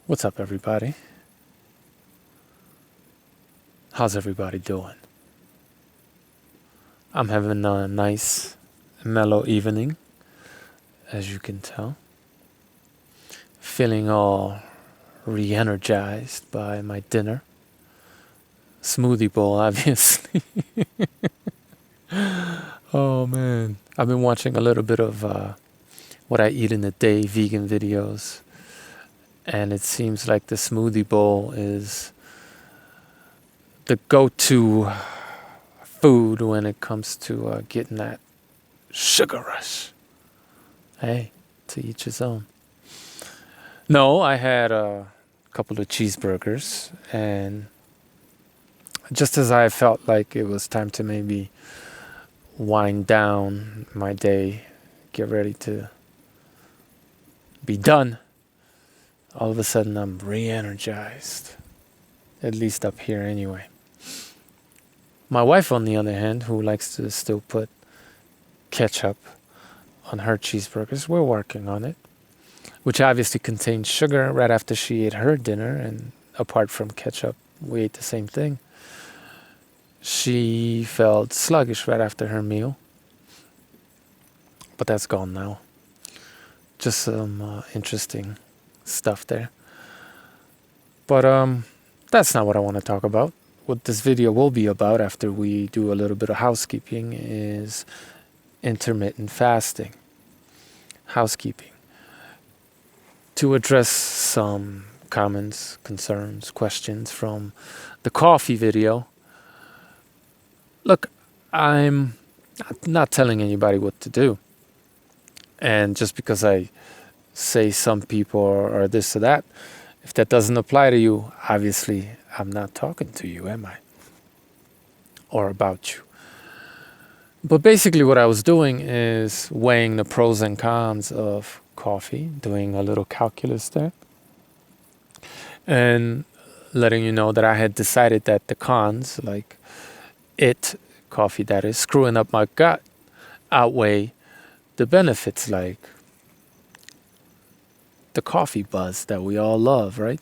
What's up, everybody? How's everybody doing? I'm having a nice, mellow evening, as you can tell. Feeling all re-energized by my dinner. Smoothie bowl, obviously. Oh, man. I've been watching a little bit of what I eat in a day, vegan videos. And it seems like the smoothie bowl is the go-to food when it comes to getting that sugar rush. Hey, to each his own. No, I had a couple of cheeseburgers, and just as I felt like it was time to maybe wind down my day, get ready to be done, all of a sudden I'm re-energized, at least up here anyway. My wife, on the other hand, who likes to still put ketchup on her cheeseburgers, we're working on it, which obviously contains sugar right after she ate her dinner, and apart from ketchup, we ate the same thing. She felt sluggish right after her meal, but that's gone now. Just some interesting stuff there. But that's not what I want to talk about. What this video will be about, after we do a little bit of housekeeping, is intermittent fasting. Housekeeping. To address some comments, concerns, questions from the coffee video. Look, I'm not telling anybody what to do. And just because I say some people are this or that, if that doesn't apply to you, obviously I'm not talking to you, am I? Or about you. But basically what I was doing is weighing the pros and cons of coffee, doing a little calculus there, and letting you know that I had decided that the cons, like coffee that is, screwing up my gut, outweigh the benefits, like the coffee buzz that we all love, right?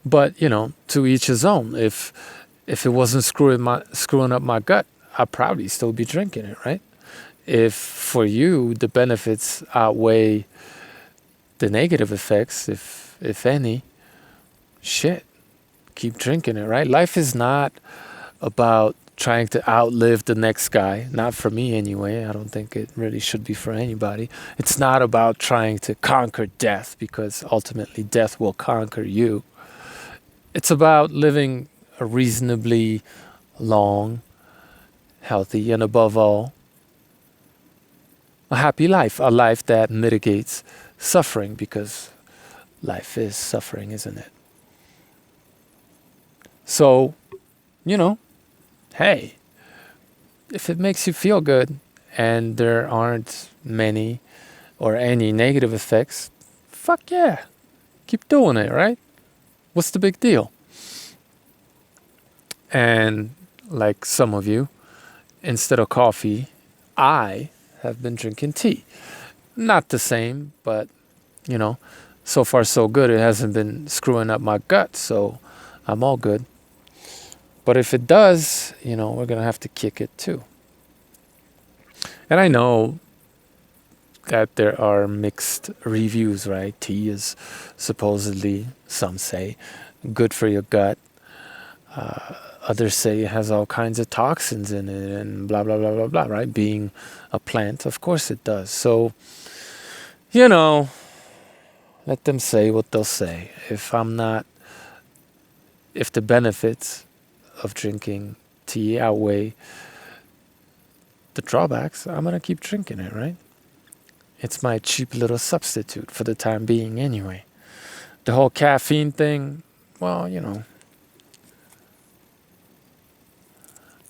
But, to each his own. If it wasn't screwing up my gut, I'd probably still be drinking it, right? If for you the benefits outweigh the negative effects, if any, shit, keep drinking it, right? Life is not about trying to outlive the next guy. Not for me anyway. I don't think it really should be for anybody. It's not about trying to conquer death, because ultimately death will conquer you. It's about living a reasonably long, healthy, and above all, a happy life. A life that mitigates suffering, because life is suffering, isn't it? So, hey, if it makes you feel good and there aren't many or any negative effects, fuck yeah, keep doing it, right? What's the big deal? And like some of you, instead of coffee, I have been drinking tea. Not the same, but, so far so good. It hasn't been screwing up my gut, so I'm all good. But if it does, we're going to have to kick it too. And I know that there are mixed reviews, right? Tea is supposedly, some say, good for your gut. Others say it has all kinds of toxins in it and blah, blah, blah, blah, blah, right? Being a plant, of course it does. So, let them say what they'll say. If the benefits of drinking tea outweigh the drawbacks, I'm going to keep drinking it, right? It's my cheap little substitute for the time being anyway. The whole caffeine thing, well,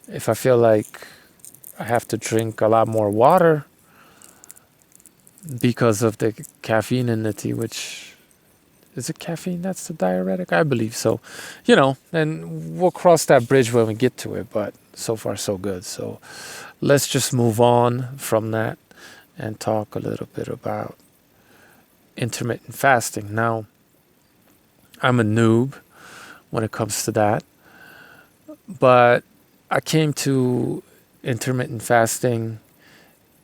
if I feel like I have to drink a lot more water because of the caffeine in the tea, which, is it caffeine that's the diuretic? I believe so. And we'll cross that bridge when we get to it, but so far so good. So let's just move on from that and talk a little bit about intermittent fasting. Now, I'm a noob when it comes to that, but I came to intermittent fasting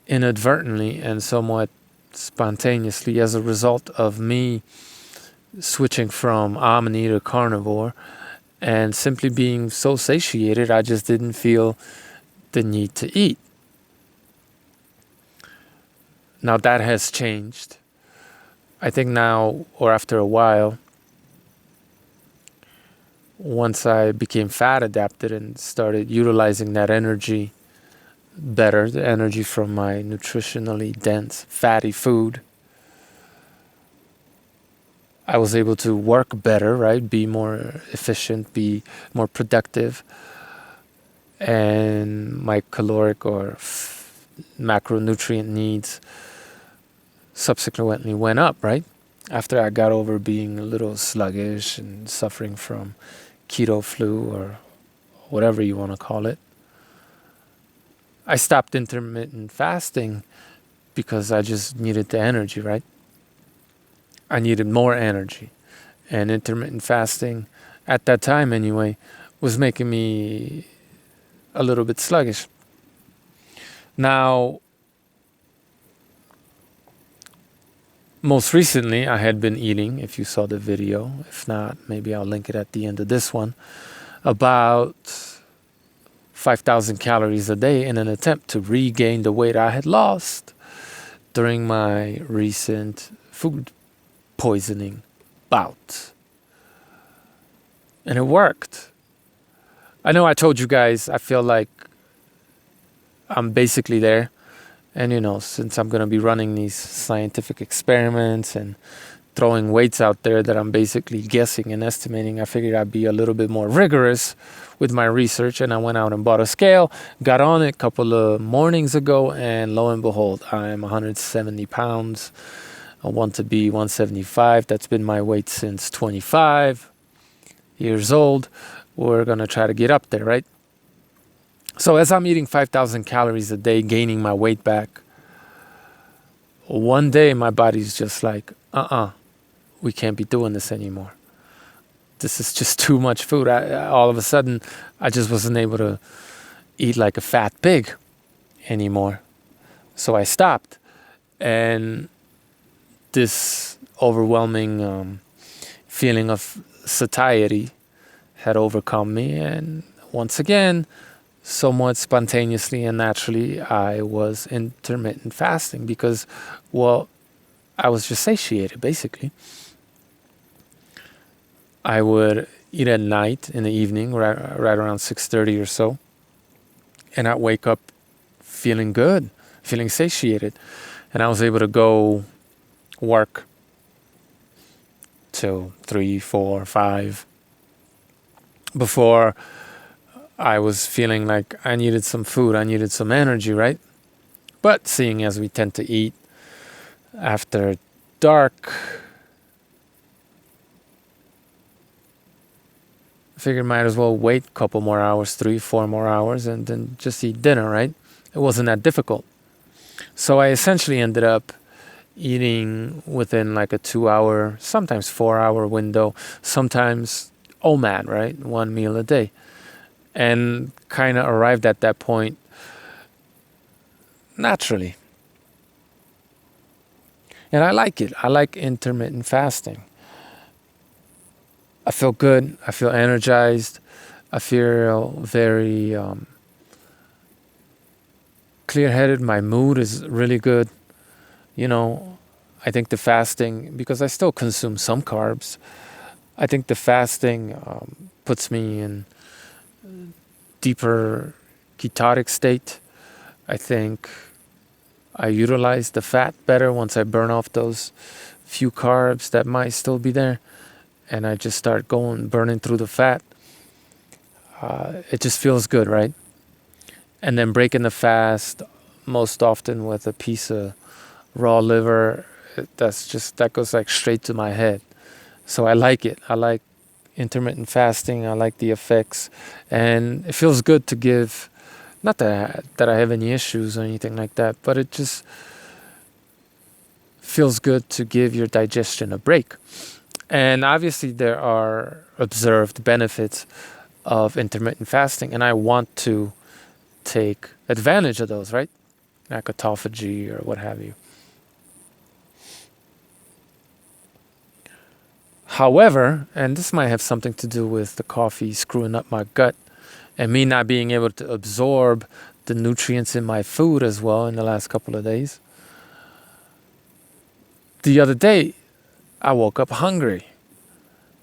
inadvertently and somewhat spontaneously as a result of me switching from omnivore to carnivore and simply being so satiated I just didn't feel the need to eat. Now that has changed. I think now, or after a while, once I became fat adapted and started utilizing that energy better, the energy from my nutritionally dense, fatty food, I was able to work better, right? Be more efficient, be more productive. And my caloric or macronutrient needs subsequently went up, right? After I got over being a little sluggish and suffering from keto flu or whatever you want to call it, I stopped intermittent fasting because I just needed the energy, right? I needed more energy. And intermittent fasting, at that time anyway, was making me a little bit sluggish. Now, most recently, I had been eating, if you saw the video. If not, maybe I'll link it at the end of this one, about 5,000 calories a day in an attempt to regain the weight I had lost during my recent food poisoning bout. And it worked. I know I told you guys I feel like I'm basically there. And since I'm going to be running these scientific experiments and throwing weights out there that I'm basically guessing and estimating, I figured I'd be a little bit more rigorous with my research. And I went out and bought a scale, got on it a couple of mornings ago, and lo and behold, I'm 170 pounds. I want to be 175. That's been my weight since 25 years old. We're going to try to get up there, right? So as I'm eating 5,000 calories a day, gaining my weight back, one day my body's just like, we can't be doing this anymore. This is just too much food. All of a sudden, I just wasn't able to eat like a fat pig anymore. So I stopped. And this overwhelming feeling of satiety had overcome me. And once again, somewhat spontaneously and naturally, I was intermittent fasting because, I was just satiated, basically. I would eat at night in the evening, right around 6:30 or so, and I'd wake up feeling good, feeling satiated, and I was able to go work till 3, 4, 5 before I was feeling like I needed some food, I needed some energy, right? But seeing as we tend to eat after dark, I figured might as well wait a couple more hours, 3, 4 more hours, and then just eat dinner, right? It wasn't that difficult. So I essentially ended up eating within like a 2-hour, sometimes 4-hour window, sometimes OMAD, right? 1 meal a day. And kind of arrived at that point naturally. And I like it. I like intermittent fasting. I feel good. I feel energized. I feel very clear-headed. My mood is really good. I think the fasting, because I still consume some carbs, I think the fasting puts me in deeper ketotic state. I think I utilize the fat better once I burn off those few carbs that might still be there, and I just start burning through the fat. It just feels good, right? And then breaking the fast most often with a piece of raw liver, that goes like straight to my head. So I like it. I like intermittent fasting. I like the effects, and it feels good to give. Not that I have any issues or anything like that, but it just feels good to give your digestion a break. And obviously there are observed benefits of intermittent fasting, and I want to take advantage of those, right? Like autophagy or what have you. However, and this might have something to do with the coffee screwing up my gut and me not being able to absorb the nutrients in my food as well in the last couple of days. The other day, I woke up hungry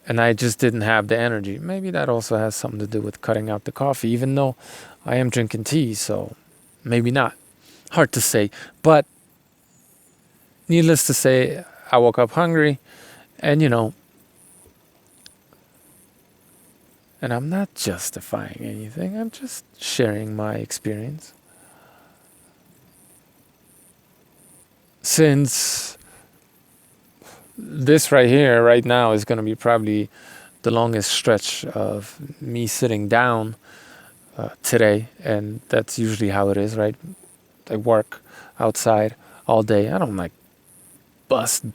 and I just didn't have the energy. Maybe that also has something to do with cutting out the coffee, even though I am drinking tea, so maybe not. Hard to say. But needless to say, I woke up hungry and, and I'm not justifying anything. I'm just sharing my experience. Since this right here, right now, is going to be probably the longest stretch of me sitting down today, and that's usually how it is, right? I work outside all day. I don't like bust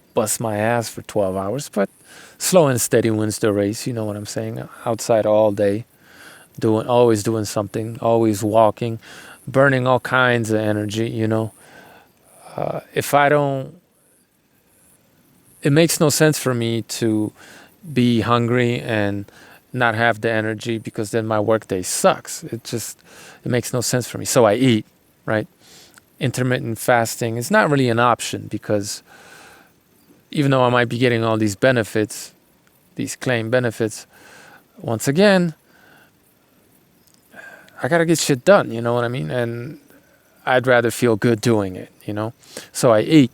my ass for 12 hours, but slow and steady wins the race. You know what I'm saying? Outside all day, always doing something, always walking, burning all kinds of energy. If I don't, it makes no sense for me to be hungry and not have the energy, because then my workday sucks. It makes no sense for me. So I eat, right? Intermittent fasting is not really an option, because even though I might be getting all these benefits, these claimed benefits, once again, I gotta get shit done, you know what I mean? And I'd rather feel good doing it, So I eat.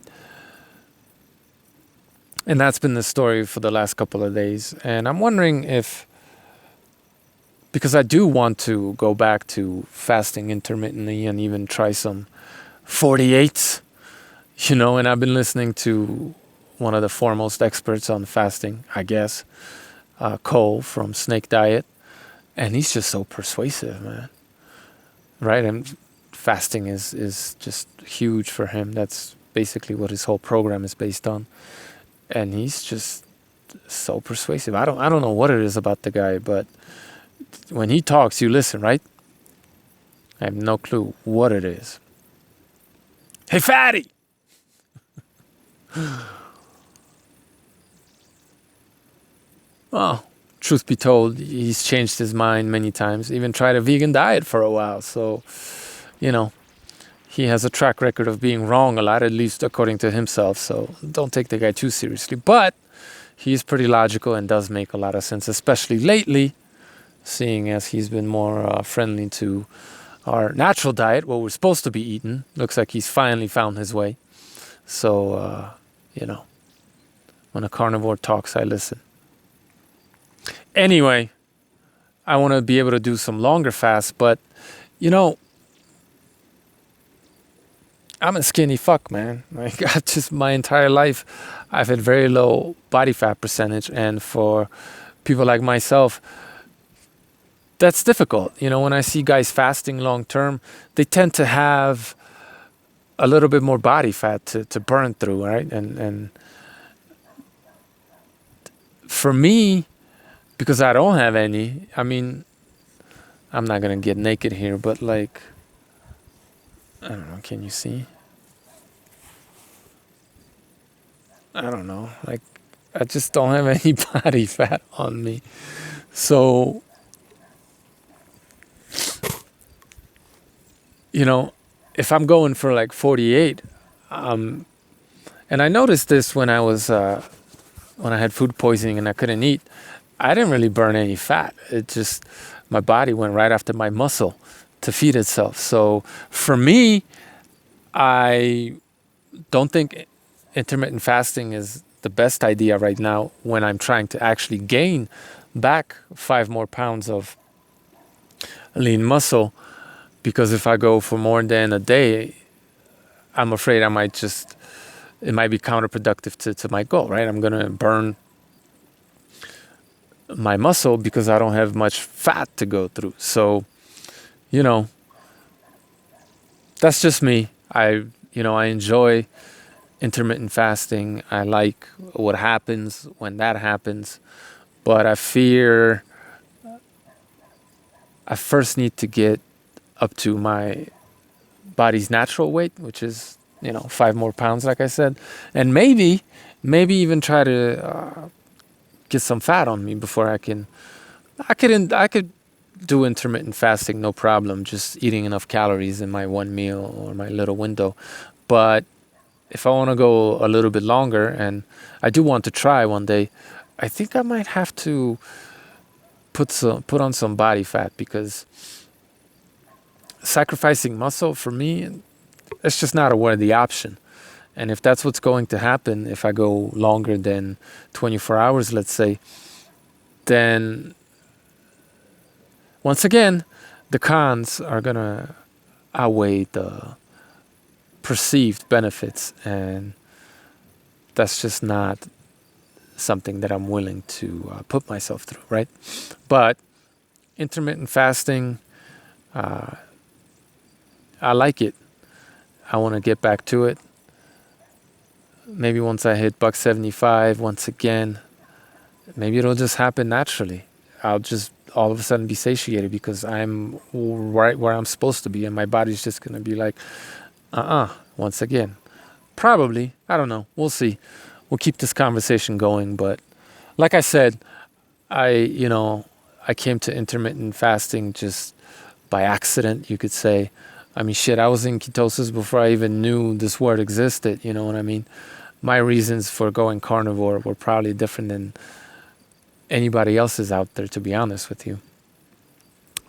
And that's been the story for the last couple of days. And I'm wondering if, because I do want to go back to fasting intermittently and even try some 48s, and I've been listening to one of the foremost experts on fasting, I guess, Cole from Snake Diet. And he's just so persuasive, man. Right? And fasting is just huge for him. That's basically what his whole program is based on. And he's just so persuasive. I don't know what it is about the guy, but when he talks, you listen, right? I have no clue what it is. Hey, fatty! Well, truth be told, he's changed his mind many times. Even tried a vegan diet for a while. So, he has a track record of being wrong a lot, at least according to himself. So don't take the guy too seriously. But he's pretty logical and does make a lot of sense, especially lately, seeing as he's been more friendly to our natural diet, what we're supposed to be eating. Looks like he's finally found his way. So, when a carnivore talks, I listen. Anyway, I want to be able to do some longer fasts, but, I'm a skinny fuck, man. Like, my entire life, I've had very low body fat percentage. And for people like myself, that's difficult. When I see guys fasting long term, they tend to have a little bit more body fat to burn through, right? And for me, because I don't have any, I'm not going to get naked here, but like, I don't know, can you see? I don't know, like, I just don't have any body fat on me. So, if I'm going for like 48, and I noticed this when I had food poisoning and I couldn't eat, I didn't really burn any fat. It just, my body went right after my muscle to feed itself. So for me, I don't think intermittent fasting is the best idea right now when I'm trying to actually gain back 5 more pounds of lean muscle. Because if I go for more than a day, I'm afraid it might be counterproductive to my goal, right? I'm going to burn my muscle because I don't have much fat to go through. So, that's just me. I enjoy intermittent fasting. I like what happens when that happens, but I fear I first need to get up to my body's natural weight, which is 5 more pounds, like I said, and maybe even try to get some fat on me before I could do intermittent fasting, no problem, just eating enough calories in my one meal or my little window. But if I want to go a little bit longer, and I do want to try one day, I think I might have to put on some body fat, because sacrificing muscle for me, it's just not a worthy option. And if that's what's going to happen, if I go longer than 24 hours, let's say, then once again, the cons are going to outweigh the perceived benefits. And that's just not something that I'm willing to put myself through, right? But intermittent fasting, I like it. I want to get back to it. Maybe once I hit $175, once again, maybe it'll just happen naturally. I'll just all of a sudden be satiated because I'm right where I'm supposed to be, and my body's just going to be like, once again. Probably. I don't know. We'll see. We'll keep this conversation going. But like I said, I came to intermittent fasting just by accident, you could say. I mean, shit, I was in ketosis before I even knew this word existed. You know what I mean? My reasons for going carnivore were probably different than anybody else's out there, to be honest with you.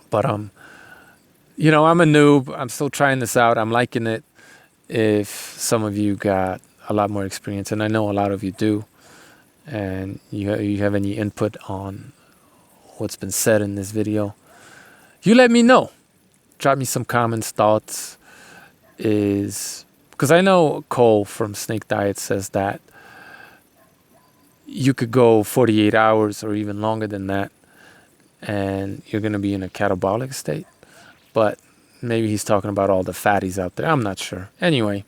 But, I'm a noob. I'm still trying this out. I'm liking it. If some of you got a lot more experience, and I know a lot of you do, and you have any input on what's been said in this video, you let me know. Drop me some comments, thoughts. Because I know Cole from Snake Diet says that you could go 48 hours or even longer than that, and you're going to be in a catabolic state. But maybe he's talking about all the fatties out there. I'm not sure. Anyway,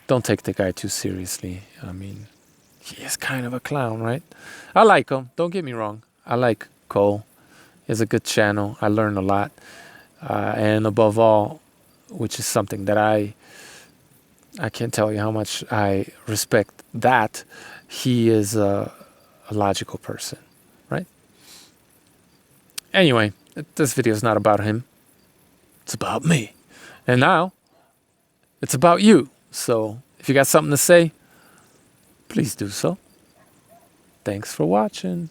don't take the guy too seriously. I mean, he is kind of a clown, right? I like him. Don't get me wrong. I like Cole. He has a good channel. I learn a lot. And above all, which is something that I can't tell you how much I respect that, he is a logical person, right? Anyway, this video is not about him. It's about me. And now, it's about you. So, if you got something to say, please do so. Thanks for watching.